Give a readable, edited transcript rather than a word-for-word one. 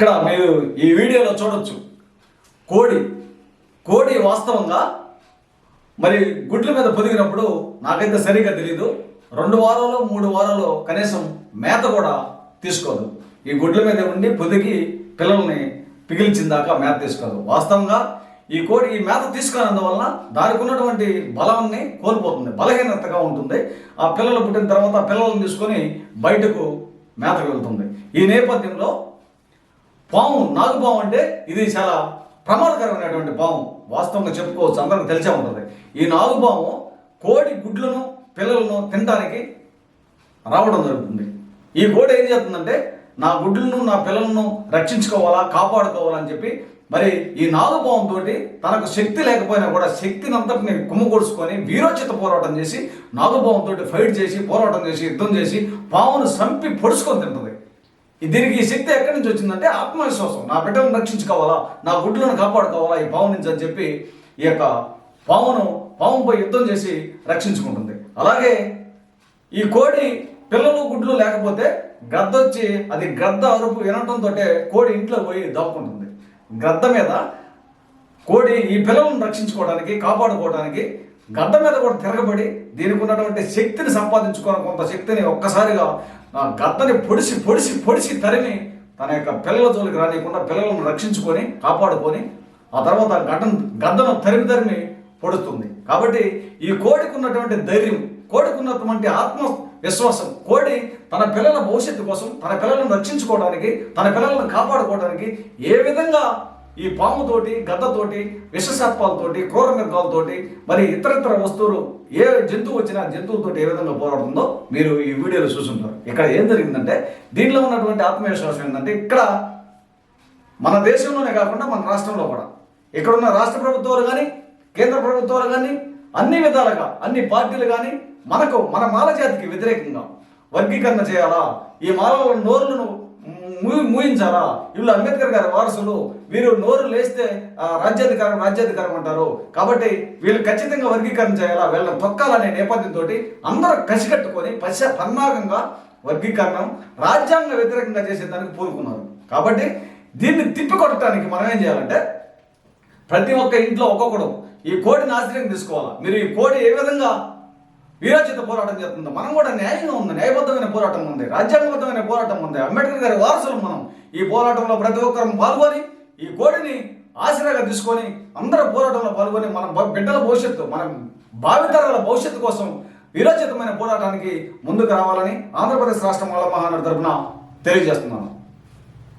ఇక్కడ మీరు ఈ వీడియోలో చూడొచ్చు కోడి కోడి వాస్తవంగా మరి గుడ్ల మీద పొదిగినప్పుడు నాకైతే సరిగ్గా తెలియదు 2 వారాలు 3 వారాలు కనీసం మేత కూడా తీసుకోదు. ఈ గుడ్ల మీద ఉండి పొదిగి పిల్లల్ని పిగిల్చిన దాకా మేత తీసుకోదు. వాస్తవంగా ఈ కోడి ఈ మేత తీసుకున్నందువలన దానికి ఉన్నటువంటి బలాన్ని కోల్పోతుంది, బలహీనతగా ఉంటుంది. ఆ పిల్లలు పుట్టిన తర్వాత పిల్లలను తీసుకొని బయటకు మేతకు వెళ్తుంది. ఈ నేపథ్యంలో పాము, నాగుపాము అంటే ఇది చాలా ప్రమాదకరమైనటువంటి పాము. వాస్తవంగా చెప్పుకోవచ్చు, అందరికి తెలిసే ఉంటుంది. ఈ నాగుపాము కోడి గుడ్లను పిల్లలను తినడానికి రావడం జరుగుతుంది. ఈ కోడి ఏం చేస్తుందంటే నా గుడ్లను నా పిల్లలను రక్షించుకోవాలా, కాపాడుకోవాలని చెప్పి మరి ఈ నాగుపాముతో తనకు శక్తి లేకపోయినా కూడా శక్తిని అంతటిని కుమ్మగొడుచుకొని వీరోచిత పోరాటం చేసి నాగుపాముతో ఫైట్ చేసి పోరాటం చేసి యుద్ధం చేసి పామును సంపి పొడుచుకొని తింటుంది. దీనికి ఈ శక్తి ఎక్కడి నుంచి వచ్చిందంటే ఆత్మవిశ్వాసం. నా బిడ్డలను రక్షించుకోవాలా, నా గుడ్లను కాపాడుకోవాలా ఈ పాము నుంచి అని చెప్పి ఈ యొక్క పాముపై యుద్ధం చేసి రక్షించుకుంటుంది. అలాగే ఈ కోడి పిల్లలు గుడ్లు లేకపోతే గద్ద వచ్చి అది గద్ద అరుపు వినటంతో కోడి ఇంట్లో పోయి దాక్కుంటుంది. గద్ద మీద కోడి ఈ పిల్లలను రక్షించుకోవడానికి కాపాడుకోవడానికి గద్ద మీద కూడా తిరగబడి దీనికి ఉన్నటువంటి శక్తిని సంపాదించుకోవడం, కొంత శక్తిని ఒక్కసారిగా గద్దని పొడిసి పొడిసి పొడిసి తరిమి తన యొక్క పిల్లల జోలికి రానియకుండా పిల్లలను రక్షించుకొని కాపాడుకొని ఆ తర్వాత గద్దను తరిమి పొడుస్తుంది. కాబట్టి ఈ కోడికి ఉన్నటువంటి ధైర్యం, కోడికి ఉన్నటువంటి ఆత్మవిశ్వాసం, కోడి తన పిల్లల భవిష్యత్తు కోసం, తన పిల్లలను రక్షించుకోవడానికి, తన పిల్లలను కాపాడుకోవడానికి ఏ విధంగా ఈ పాముతోటి, గద్దతోటి, విషసర్పాలతోటి, క్రూర మృగాలతోటి, మరి ఇతర వస్తువులు ఏ జంతువు వచ్చినా జంతువులతో ఏ విధంగా పోరాడుతుందో మీరు ఈ వీడియోలో చూసుంటారు. ఇక్కడ ఏం జరిగిందంటే దీనిలో ఉన్నటువంటి ఆత్మవిశ్వాసం ఏంటంటే ఇక్కడ మన దేశంలోనే కాకుండా మన రాష్ట్రంలో కూడా ఇక్కడ ఉన్న రాష్ట్ర ప్రభుత్వాలు కానీ కేంద్ర ప్రభుత్వాలు కానీ అన్ని విధాలుగా అన్ని పార్టీలు కానీ మన మాల జాతికి వ్యతిరేకంగా వర్గీకరణ చేయాలా, ఈ మాలల నోరులను మూయించాలా, వీళ్ళు అంబేద్కర్ గారి వారసులు, వీరు నోరు లేస్తే రాజ్యాధికారం అంటారు, కాబట్టి వీళ్ళు ఖచ్చితంగా వర్గీకరణ చేయాలా, వీళ్ళని తొక్కాలనే నేపథ్యంతో అందరూ కసికట్టుకొని పన్నాగంగా వర్గీకరణ రాజ్యాంగ వ్యతిరేకంగా చేసేదానికి పూనుకున్నారు. కాబట్టి దీన్ని తిప్పికొట్టడానికి మనం ఏం చేయాలంటే ప్రతి ఒక్క ఇంట్లో ఒక్కొక్కడు ఈ కోడిని ఆశ్రయం తీసుకోవాలా. మీరు ఈ కోడి ఏ విధంగా వీరోచిత పోరాటం చేస్తుందో మనం కూడా న్యాయంగా ఉంది, న్యాయబద్ధమైన పోరాటం ఉంది, రాజ్యాంగబద్ధమైన పోరాటం ఉంది. అంబేద్కర్ గారి వారసులు మనం. ఈ పోరాటంలో ప్రతి ఒక్కరు పాల్గొని ఈ కోడిని ఆశ్రయంగా తీసుకొని అందరూ పోరాటంలో పాల్గొని మన బిడ్డల భవిష్యత్తు, మన భావితరాల భవిష్యత్తు కోసం వీరోచితమైన పోరాటానికి ముందుకు రావాలని ఆంధ్రప్రదేశ్ రాష్ట్ర మాల మహానాడు తరపున తెలియజేస్తున్నాను.